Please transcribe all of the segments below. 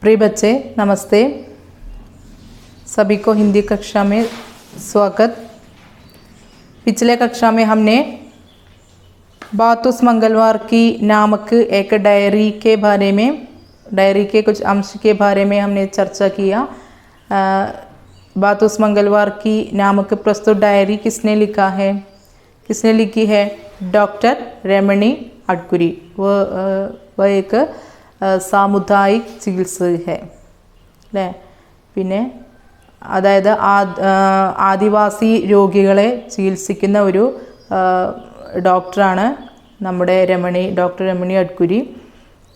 प्रिय बच्चे नमस्ते। सभी को हिंदी कक्षा में स्वागत। पिछले कक्षा में हमने बात उस मंगलवार की नामक एक डायरी के कुछ अंश के बारे में हमने चर्चा किया। बात उस मंगलवार की नामक प्रस्तुत डायरी किसने लिखी है? डॉक्टर रेमणी अडकुरी। वह एक സാമുദായിക ചികിത്സക അല്ലേ. പിന്നെ അതായത് ആദിവാസി രോഗികളെ ചികിത്സിക്കുന്ന ഒരു ഡോക്ടറാണ് നമ്മുടെ ഡോക്ടർ രമണി അഡ്കുരി.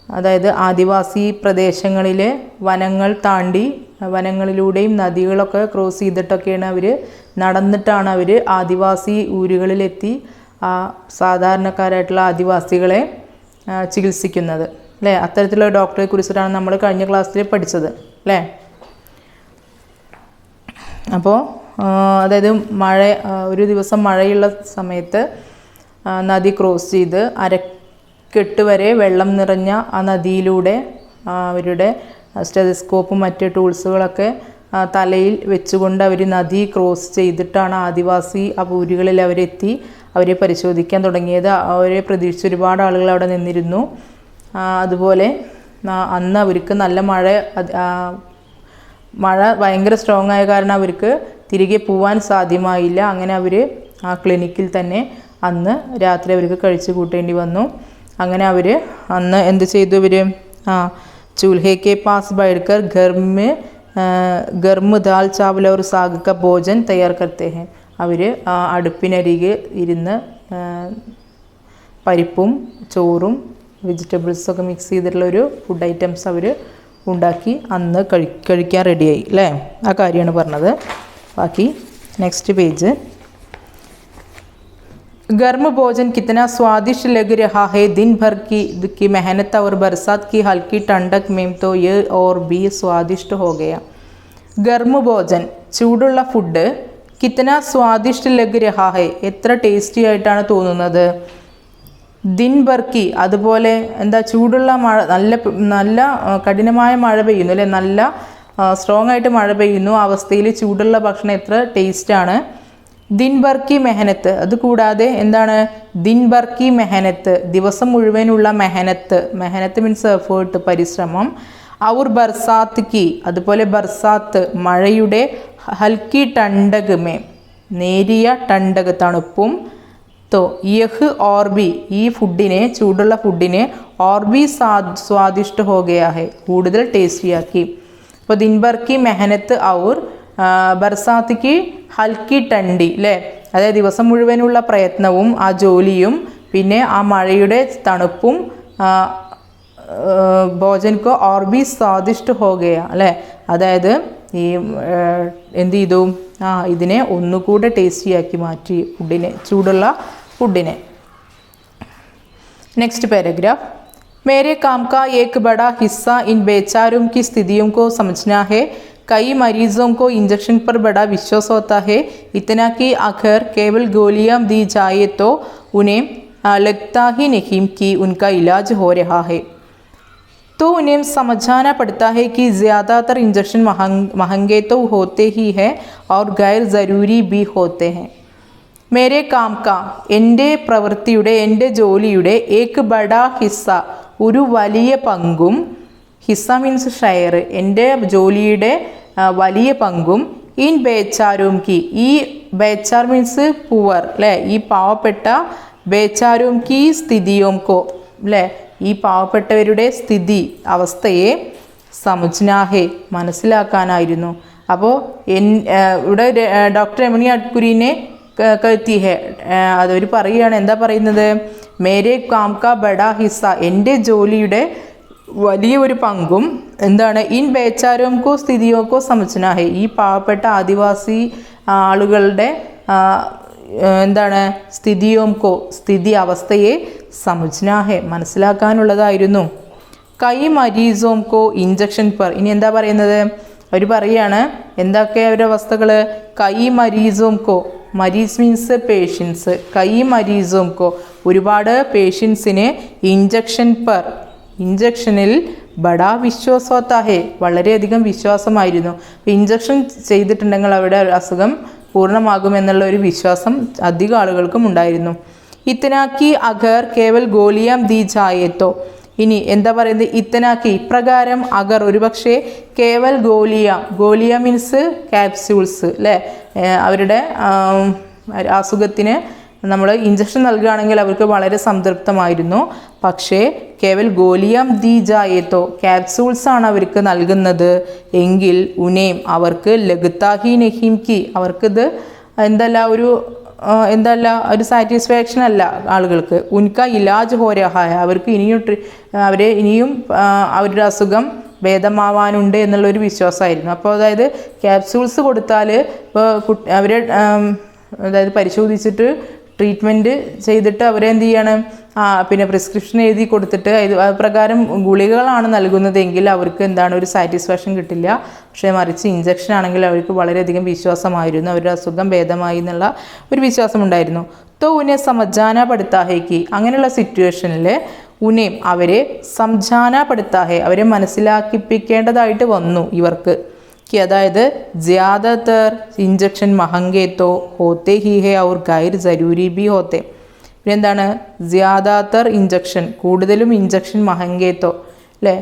അതായത് ആദിവാസി പ്രദേശങ്ങളിലെ വനങ്ങൾ താണ്ടി വനങ്ങളിലൂടെയും നദികളൊക്കെ ക്രോസ് ചെയ്തിട്ടൊക്കെയാണ് നടന്നിട്ടാണ് അവർ ആദിവാസി ഊരുകളിലെത്തി സാധാരണക്കാരായിട്ടുള്ള ആദിവാസികളെ ചികിത്സിക്കുന്നത് അല്ലേ. അത്തരത്തിലുള്ള ഡോക്ടറെ കുറിച്ചിട്ടാണ് നമ്മൾ കഴിഞ്ഞ ക്ലാസ്സിൽ പഠിച്ചത് അല്ലേ. അപ്പോൾ അതായത് ഒരു ദിവസം മഴയുള്ള സമയത്ത് നദി ക്രോസ് ചെയ്ത് അരക്കെട്ട് വരെ വെള്ളം നിറഞ്ഞ ആ നദിയിലൂടെ അവരുടെ സ്റ്റെതസ്കോപ്പും മറ്റ് ടൂൾസുകളൊക്കെ തലയിൽ വെച്ചുകൊണ്ട് അവർ നദി ക്രോസ് ചെയ്തിട്ടാണ് ആദിവാസി ഊരുകളിൽ അവരെ പരിശോധിക്കാൻ തുടങ്ങിയത്. അവരെ പ്രതീക്ഷിച്ച് ഒരുപാട് ആളുകൾ അവിടെ നിന്നിരുന്നു. അതുപോലെ അന്ന് അവർക്ക് നല്ല മഴ ഭയങ്കര സ്ട്രോങ് ആയ കാരണം അവർക്ക് തിരികെ പോവാൻ സാധ്യമായില്ല. അങ്ങനെ അവർ ആ ക്ലിനിക്കിൽ തന്നെ അന്ന് രാത്രി അവർക്ക് കഴിച്ചു കൂട്ടേണ്ടി വന്നു. അങ്ങനെ അവർ അന്ന് എന്ത് ചെയ്തു? ചൂൽഹെ കെ പാസ് ബൈഠ്കർ ഗർമ ദാൽ ചാവൽ और साग का भोजन तैयार करते हैं. അവർ അടുപ്പിനരികെ ഇരുന്ന് പരിപ്പും ചോറും വെജിറ്റബിൾസൊക്കെ മിക്സ് ചെയ്തിട്ടുള്ള ഒരു ഫുഡ് ഐറ്റംസ് അവർ ഉണ്ടാക്കി അന്ന് കഴിക്കാൻ റെഡിയായി അല്ലേ. ആ കാര്യമാണ് പറഞ്ഞത്. ബാക്കി നെക്സ്റ്റ് പേജ്. गर्म भोजन कितना स्वादिष्ट लग रहा है। दिन भर की मेहनत और बरसात की हल्की ठंडक में तो ये और भी स्वादिष्ट हो गया. गर्म भोजन ചൂടുള്ള ഫുഡ് കിത്തന സ്വാദിഷ്ട് ലഗ് രഹാ ഹൈ, എത്ര ടേസ്റ്റി ആയിട്ടാണ് തോന്നുന്നത്. ദിൻ ബർക്കി, അതുപോലെ എന്താ, ചൂടുള്ള മഴ, നല്ല കഠിനമായ മഴ പെയ്യുന്നു അല്ലേ, നല്ല സ്ട്രോങ് ആയിട്ട് മഴ പെയ്യുന്നു. അവസ്ഥയിൽ ചൂടുള്ള ഭക്ഷണം എത്ര ടേസ്റ്റാണ്. ദിൻ ബർക്കി മെഹനത്ത്, അതുകൂടാതെ എന്താണ് ദിൻ ബർക്കി മെഹനത്ത്, ദിവസം മുഴുവനുള്ള മെഹനത്ത് മീൻസ് എഫേർട്ട്, പരിശ്രമം. ഔർ ബർസാത്ത് കി, അതുപോലെ ബർസാത്ത് മഴയുടെ, ഹൽക്കി ടണ്ടക് മേ, നേരിയ ടണ്ടക് തണുപ്പും. തോ യഹ് ഓർ ബി, ഈ ഫുഡിനെ, ചൂടുള്ള ഫുഡിനെ ഓർ ബി സ്വാദിഷ്ട ഹോ ഗയാ ഹെ, കൂടുതൽ ടേസ്റ്റിയാക്കി. അപ്പോൾ ദിൻഭർ കി മെഹനത്ത് ഔർ ബർസാത്ത് കി ഹൽക്കി ടണ്ടി അല്ലേ, അതായത് ദിവസം മുഴുവനുള്ള പ്രയത്നവും ആ ജോലിയും പിന്നെ ആ മഴയുടെ തണുപ്പും ഭോജൻ കോ ഓർ ബി സ്വാദിഷ്ട ഹോ ഗയാ അല്ലേ, അതായത് ഈ എന്ത് ചെയ്തു, ഇതിനെ ഒന്നുകൂടെ ടേസ്റ്റിയാക്കി മാറ്റി ചൂടുള്ള ഫുഡിനെ. Next paragraph. मेरे काम का एक बड़ा हिस्सा इन बेचारों की स्थितियों को समझना है. कई मरीजों को इंजेक्शन पर बड़ा विश्वास होता है, इतना कि आखिर केवल गोलियां दी जाए तो उन्हें लगता ही नहीं कि उनका इलाज हो रहा है. तो उन्हें समझाना पड़ता है कि ज़्यादातर इंजेक्शन महंगे तो होते ही हैं और गैर ज़रूरी भी होते हैं. मेरे काम का, എൻ്റെ പ്രവൃത്തിയുടെ, എൻ്റെ ജോലിയുടെ, ഏക് ബഡാ ഹിസ്സ, ഒരു വലിയ പങ്കും, ഹിസ്സ മീൻസ് ഷെയർ, എൻ്റെ ജോലിയുടെ വലിയ പങ്കും, ഇൻ ബേച്ചാരും കി, ഈ ബേച്ചാർ മീൻസ് പുവർ അല്ലേ, ഈ പാവപ്പെട്ട, ബേച്ചാരും കി സ്ഥിതിയോം കോ അല്ലേ, ഈ പാവപ്പെട്ടവരുടെ അവസ്ഥയെ സമജ്നാഹെ, മനസ്സിലാക്കാനായിരുന്നു. അപ്പോൾ ഇവിടെ ഡോക്ടർ രമണി അഡ്കുരിനെ കത്തി ഹെ, അതവർ പറയുകയാണ്, എന്താ പറയുന്നത്, മേരെ കാം കാ ബഡാ ഹിസ്സ, എൻ്റെ ജോലിയുടെ വലിയ ഒരു പങ്കും എന്താണ്, ഇൻ ബേച്ചാരോം കോ സ്ഥിതിയോ കോ സമജ്നാഹെ, ഈ പാവപ്പെട്ട ആദിവാസി ആളുകളുടെ എന്താണ്, സ്ഥിതി അവസ്ഥയെ സമജ്നാഹെ, മനസ്സിലാക്കാനുള്ളതായിരുന്നു. കൈ മരീസോം കോ ഇഞ്ചക്ഷൻ പർ, ഇനി എന്താ പറയുന്നത്, അവർ പറയുകയാണ് എന്തൊക്കെ അവരുടെ അവസ്ഥകൾ. കൈ മരീസോം കോ, മരീസ് മീൻസ് പേഷ്യൻസ്, കൈ മരീസോം കോ, ഒരുപാട് പേഷ്യൻസിന് ഇഞ്ചക്ഷൻ പർ ഇഞ്ചക്ഷനിൽ ബഡാ വിശ്വാസ് ഹോത്താ ഹേ, വളരെയധികം വിശ്വാസമായിരുന്നു. ഇഞ്ചക്ഷൻ ചെയ്തിട്ടുണ്ടെങ്കിൽ അവിടെ അസുഖം പൂർണ്ണമാകുമെന്നുള്ള ഒരു വിശ്വാസം അധികം ആളുകൾക്കും ഉണ്ടായിരുന്നു. ഇത്തനാക്കി അഗർ കേവൽ ഗോലിയാം ദി ജായേത്തോ, ഇനി എന്താ പറയുന്നത്, ഇത്തനാക്കി ഇപ്രകാരം അഗർ ഒരുപക്ഷെ കേവൽ ഗോലിയ മീൻസ് ക്യാപ്സ്യൂൾസ് അല്ലേ, അവരുടെ അസുഖത്തിന് നമ്മൾ ഇഞ്ചക്ഷൻ നൽകുകയാണെങ്കിൽ അവർക്ക് വളരെ സംതൃപ്തമായിരുന്നു. പക്ഷേ കേവൽ ഗോലിയാം ദി ജായേത്തോ, ക്യാപ്സ്യൂൾസ് ആണ് അവർക്ക് നൽകുന്നത് എങ്കിൽ ഉനേം അവർക്ക് ലഗത്താഹി നഹീം കി, അവർക്കിത് എന്തല്ല ഒരു സാറ്റിസ്ഫാക്ഷൻ അല്ല ആളുകൾക്ക്. ഉൻക ഇലാജ് ഹോ രഹാ ഹൈ, അവർക്ക് ഇനിയും അവരുടെ അസുഖം ഭേദമാവാനുണ്ട് എന്നുള്ളൊരു വിശ്വാസമായിരുന്നു. അപ്പോൾ അതായത് ക്യാപ്സ്യൂൾസ് കൊടുത്താൽ ഇപ്പോൾ അവരെ പരിശോധിച്ചിട്ട് ട്രീറ്റ്മെൻറ്റ് ചെയ്തിട്ട് അവരെ എന്ത് ചെയ്യണം, പിന്നെ പ്രിസ്ക്രിപ്ഷൻ എഴുതി കൊടുത്തിട്ട് പ്രകാരം ഗുളികകളാണ് നൽകുന്നതെങ്കിൽ അവർക്ക് ഒരു സാറ്റിസ്ഫാക്ഷൻ കിട്ടില്ല. പക്ഷേ മറിച്ച് ഇഞ്ചക്ഷൻ ആണെങ്കിൽ അവർക്ക് വളരെയധികം വിശ്വാസമായിരുന്നു, അവരുടെ അസുഖം ഭേദമായി എന്നുള്ള ഒരു വിശ്വാസമുണ്ടായിരുന്നു. തോ ഉനെ സമജാന പടുത്താഹേക്ക്, അങ്ങനെയുള്ള സിറ്റുവേഷനിൽ ഉനേം അവരെ സംജാന പടുത്താഹേ, അവരെ മനസ്സിലാക്കിപ്പിക്കേണ്ടതായിട്ട് വന്നു ഇവർക്ക്. അതായത് ജ്യാദാതർ ഇഞ്ചക്ഷൻ മഹങ്കേത്തോ ഹോത്തെ ഹി ഹേ ഔർ ഗൈർ ജരൂരി ബി ഹോത്തെ. പിന്നെ എന്താണ് ജ്യാദാതർ ഇഞ്ചക്ഷൻ, കൂടുതലും ഇഞ്ചക്ഷൻ മഹങ്കേത്തോ അല്ലേ,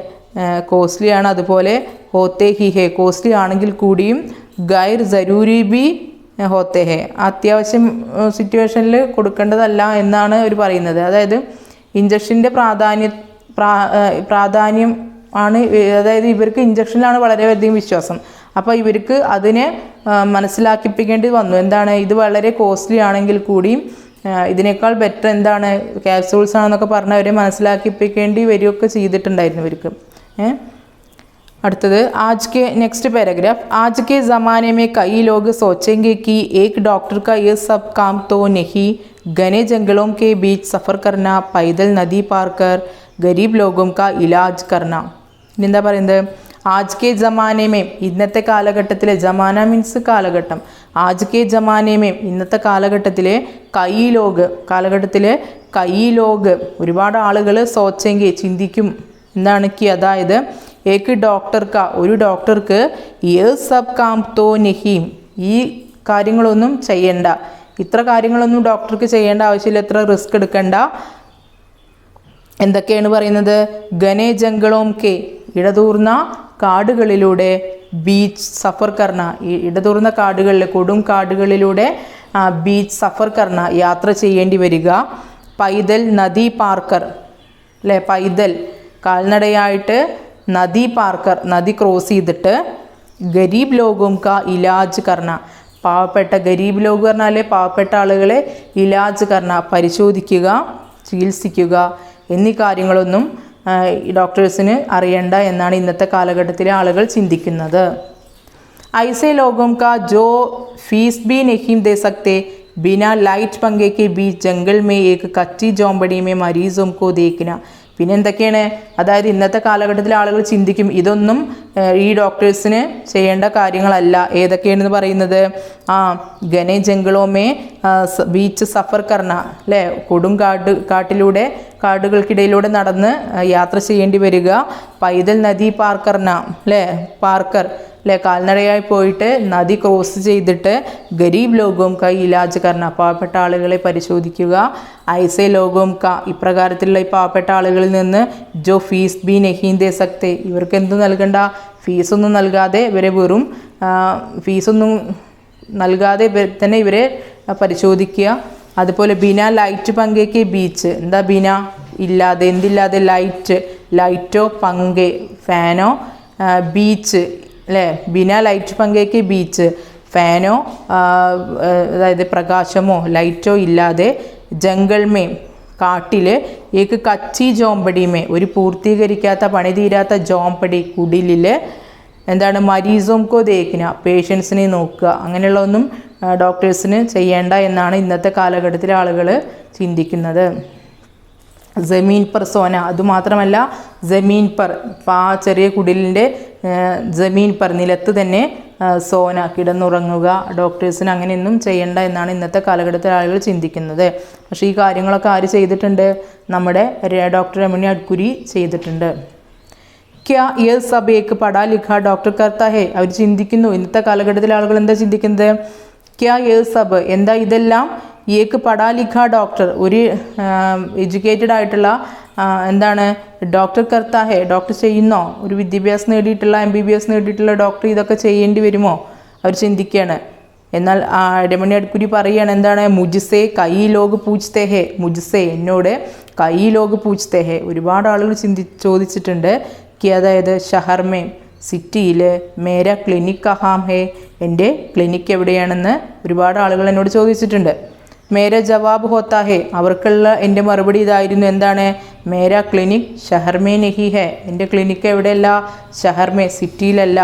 കോസ്റ്റ്ലി ആണ്. അതുപോലെ ഹോത്തെ ഹി ഹേ, കോസ്റ്റ്ലി ആണെങ്കിൽ കൂടിയും ഗൈർ ജരൂരി ബി ഹോത്തെ ഹേ, അത്യാവശ്യം സിറ്റുവേഷനിൽ കൊടുക്കേണ്ടതല്ല എന്നാണ് അവർ പറയുന്നത്. അതായത് ഇഞ്ചക്ഷൻ്റെ പ്രാധാന്യം ആണ്, അതായത് ഇവർക്ക് ഇഞ്ചക്ഷനിലാണ് വളരെയധികം വിശ്വാസം. അപ്പോൾ ഇവർക്ക് അതിനെ മനസ്സിലാക്കിപ്പിക്കേണ്ടി വന്നു. ഇത് വളരെ കോസ്റ്റ്ലി ആണെങ്കിൽ കൂടിയും ഇതിനേക്കാൾ ബെറ്റർ ക്യാപ്സ്യൂൾസ് ആണെന്നൊക്കെ പറഞ്ഞ് അവരെ മനസ്സിലാക്കിപ്പിക്കേണ്ടി വരികയൊക്കെ ചെയ്തിട്ടുണ്ടായിരുന്നു ഇവർക്ക്. അടുത്തത് നെക്സ്റ്റ് പാരഗ്രാഫ്. ആജ് കെ ജമാനെ में कई लोग सोचेंगे कि एक डॉक्टर का ये सब काम तो नहीं, घने जंगलों के बीच सफ़र करना, पैदल नदी पार कर गरीब लोगों का इलाज करना. എന്താ പറയുന്നത്, ആജ് കെ ജമാനേമേം, ഇന്നത്തെ കാലഘട്ടത്തിലെ, ജമാന മീൻസ് കാലഘട്ടം, ആജ് കെ ജമാനേമേം ഇന്നത്തെ കാലഘട്ടത്തിലെ, കൈ ലോഗ് ഒരുപാട് ആളുകൾ സോച്ചെങ്കി ചിന്തിക്കും അതായത് ഏക്ക് ഒരു ഡോക്ടർക്ക് യേ സബ് കാം തോ നഹീം, ഈ കാര്യങ്ങളൊന്നും ചെയ്യണ്ട, ഇത്ര കാര്യങ്ങളൊന്നും ഡോക്ടർക്ക് ചെയ്യേണ്ട ആവശ്യമില്ല, ഇത്ര റിസ്ക് എടുക്കണ്ട. എന്തൊക്കെയാണ് പറയുന്നത്, ഘനെ ജംഗളോം കെ, ഇടതൂർന്ന കാടുകളിലൂടെ, ബീച്ച് സഫർ കർണ, ഇടതൂർന്ന കാടുകളിൽ, കൊടും കാടുകളിലൂടെ ബീച്ച് സഫർ കർണ, യാത്ര ചെയ്യേണ്ടി വരിക. പൈദൽ നദി പാർക്കർ അല്ലേ, പൈദൽ കാൽനടയായിട്ട്, നദി പാർക്കർ നദി ക്രോസ് ചെയ്തിട്ട്, ഗരീബ് ലോഗോം കാ ഇലാജ് കർണ, പാവപ്പെട്ട ഗരീബ് ലോഗ് പറഞ്ഞാൽ പാവപ്പെട്ട ആളുകളെ, ഇലാജ് കർണ പരിശോധിക്കുക, ചികിത്സിക്കുക എന്നീ കാര്യങ്ങളൊന്നും ഡോക്ടേഴ്സിന് അറിയണ്ട എന്നാണ് ഇന്നത്തെ കാലഘട്ടത്തിലെ ആളുകൾ ചിന്തിക്കുന്നത്. ഐസെ ലോഗോം കാ ജോ ഫീസ് ബി നഹീം ദേ സക്തേ, ബിനാ ലൈറ്റ് പങ്കെ കെ ബീച്ച് ജംഗൽ മേ ഏക് കച്ചി ജോമ്പടി മേ മരീസോം കോ ദേഖ്ന. പിന്നെ എന്തൊക്കെയാണ്, അതായത് ഇന്നത്തെ കാലഘട്ടത്തിലെ ആളുകൾ ചിന്തിക്കും ഇതൊന്നും ഈ ഡോക്ടേഴ്സിന് ചെയ്യേണ്ട കാര്യങ്ങളല്ല. ഏതൊക്കെയാണെന്ന് പറയുന്നത്, ഘനെ ജംഗളോമേ ബീച്ച് സഫർ കർണ അല്ലേ, കൊടും കാടുകൾക്കിടയിലൂടെ നടന്ന് യാത്ര ചെയ്യേണ്ടി വരിക. പൈതൽ നദി പാർക്കർണ അല്ലേ, പാർക്കർ അല്ലേ, കാൽനടയായി പോയിട്ട് നദി ക്രോസ് ചെയ്തിട്ട്, ഗരീബ് ലോകോം ക ഇലാജ് കർണ, പാവപ്പെട്ട ആളുകളെ പരിശോധിക്കുക. ഐസെ ലോകോം ക, ഇപ്രകാരത്തിലുള്ള ഈ പാവപ്പെട്ട ആളുകളിൽ നിന്ന്, ജോ ഫീസ് ബി നഹീം ദേ സക്തേ, ഇവർക്ക് എന്തും നൽകണ്ട, ഫീസൊന്നും നൽകാതെ ഇവരെ വെറും ഫീസൊന്നും നൽകാതെ തന്നെ ഇവരെ പരിശോധിക്കുക. അതുപോലെ ബിന ലൈറ്റ് പങ്കേക്ക് ബീച്ച്, ബിന ഇല്ലാതെ, എന്തില്ലാതെ, ലൈറ്റോ പങ്കെ ഫാനോ, ബീച്ച് അല്ലേ, ബിന ലൈറ്റ് പങ്കേക്ക് ബീച്ച്, ഫാനോ അതായത് പ്രകാശമോ ലൈറ്റോ ഇല്ലാതെ, ജംഗൾമേ കാട്ടിൽ, ഏക്ക് കച്ചി ജോമ്പടിമേ ഒരു പൂർത്തീകരിക്കാത്ത പണി തീരാത്ത ജോമ്പടി കുടിലിൽ, മരീസോം കോ ദേഖ്ന പേഷ്യൻസിനെ നോക്കുക, അങ്ങനെയുള്ള ഒന്നും ഡോക്ടേഴ്സിന് ചെയ്യേണ്ട എന്നാണ് ഇന്നത്തെ കാലഘട്ടത്തിലെ ആളുകൾ ചിന്തിക്കുന്നത്. ജമീൻ പർ സോന, അതുമാത്രമല്ല ജമീൻ പർ, ആ ചെറിയ കുടിലിൻ്റെ ജമീൻ പർ, നിലത്ത് തന്നെ സോന, കിടന്നുറങ്ങുക. ഡോക്ടേഴ്സിന് അങ്ങനെയൊന്നും ചെയ്യണ്ട എന്നാണ് ഇന്നത്തെ കാലഘട്ടത്തിൽ ആളുകൾ ചിന്തിക്കുന്നത്. പക്ഷേ ഈ കാര്യങ്ങളൊക്കെ ആര് ചെയ്തിട്ടുണ്ട്? നമ്മുടെ ഡോക്ടർ രമണി അഡ്കുരി ചെയ്തിട്ടുണ്ട്. ക്യാ യേ സബ് ഏക് പഠാ ലിഖാ ഡോക്ടർ കർത്താ ഹേ, അവർ ചിന്തിക്കുന്നു. ഇന്നത്തെ കാലഘട്ടത്തിലെ ആളുകൾ എന്താ ചിന്തിക്കുന്നത്? ക്യാ യേ സബ്, എന്താ ഇതെല്ലാം? ഏക് പഠാ ലിഖാ ഡോക്ടർ, ഒരു എഡ്യൂക്കേറ്റഡ് ആയിട്ടുള്ള എന്താണ് ഡോക്ടർ കർത്താ ഹേ, ഡോക്ടർ ചെയ്യുന്നോ? ഒരു വിദ്യാഭ്യാസം നേടിയിട്ടുള്ള MBBS നേടിയിട്ടുള്ള ഡോക്ടർ ഇതൊക്കെ ചെയ്യേണ്ടി വരുമോ? അവർ ചിന്തിക്കുകയാണ്. എന്നാൽ രമണി അഡ്കുരി പറയുകയാണ് എന്താണ്? മുജ്സേ കൈ ലോഗ് പൂജ്തേ ഹേ, മുജ്സേ, എന്നോട് കൈ ലോഗ് പൂജ്തേ ഹേ, ഒരുപാട് ആളുകൾ ചോദിച്ചിട്ടുണ്ട്. അതായത് ഷഹർമേ, സിറ്റിയിൽ, മേര ക്ലിനിക് കഹാം ഹേ, എൻ്റെ ക്ലിനിക്ക് എവിടെയാണെന്ന് ഒരുപാട് ആളുകൾ എന്നോട് ചോദിച്ചിട്ടുണ്ട്. മേര ജവാബ് ഹോത്താ ഹേ, അവർക്കുള്ള എൻ്റെ മറുപടി ഇതായിരുന്നു. എന്താണ്? മേര ക്ലിനിക് ഷഹർമേ നഹി ഹേ, എൻ്റെ ക്ലിനിക്ക് എവിടെയല്ല? ഷഹർമേ, സിറ്റിയിലല്ല.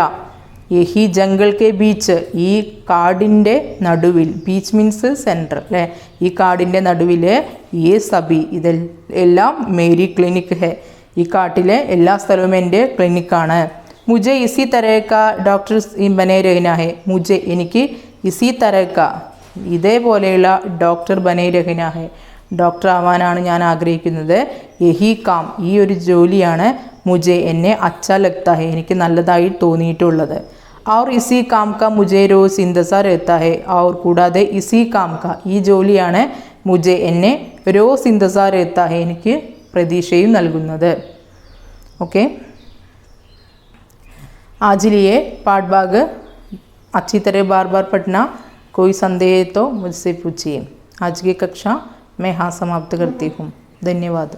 യഹി ജംഗിൾ കെ ബീച്ച്, ഈ കാടിൻ്റെ നടുവിൽ, ബീച്ച് മീൻസ് സെൻറ്റർ അല്ലേ, ഈ കാടിൻ്റെ നടുവിൽ, ഈ സബി, ഇതെല്ലാം മേരി ക്ലിനിക് ഹേ, ഈ കാട്ടിലെ എല്ലാ സ്ഥലവും എൻ്റെ ക്ലിനിക്കാണ്. മുജെ ഇസി തരക ഡോക്ടർ ബനെ രഹന ഹേ, മുജെ, എനിക്ക് ഇസി തരക, ഇതേപോലെയുള്ള ഡോക്ടർ ബനെ രഹന ഹേ, ഡോക്ടർ ആവാനാണ് ഞാൻ ആഗ്രഹിക്കുന്നത്. യഹി കാം, ഈ ഒരു ജോലിയാണ് മുജെ, എന്നെ അച്ഛാ ലഗ്താ ഹേ, എനിക്ക് നല്ലതായി തോന്നിയിട്ടുള്ളത്. और इसी काम का मुझे रोज़ इंतज़ार रहता है, और കൂടാതെ इसी काम का, ഈ ജോലിയാണ് മുജെ, എന്നെ रोज़ इंतज़ार रहता है, എനിക്ക് പ്രതീക്ഷയും നൽകുന്നത്. ओके, आज लिए पाठ भाग अच्छी तरह बार बार पढ़ना. कोई संदेह तो मुझसे पूछिए. आज की कक्षा मैं यहाँ समाप्त करती हूँ. धन्यवाद.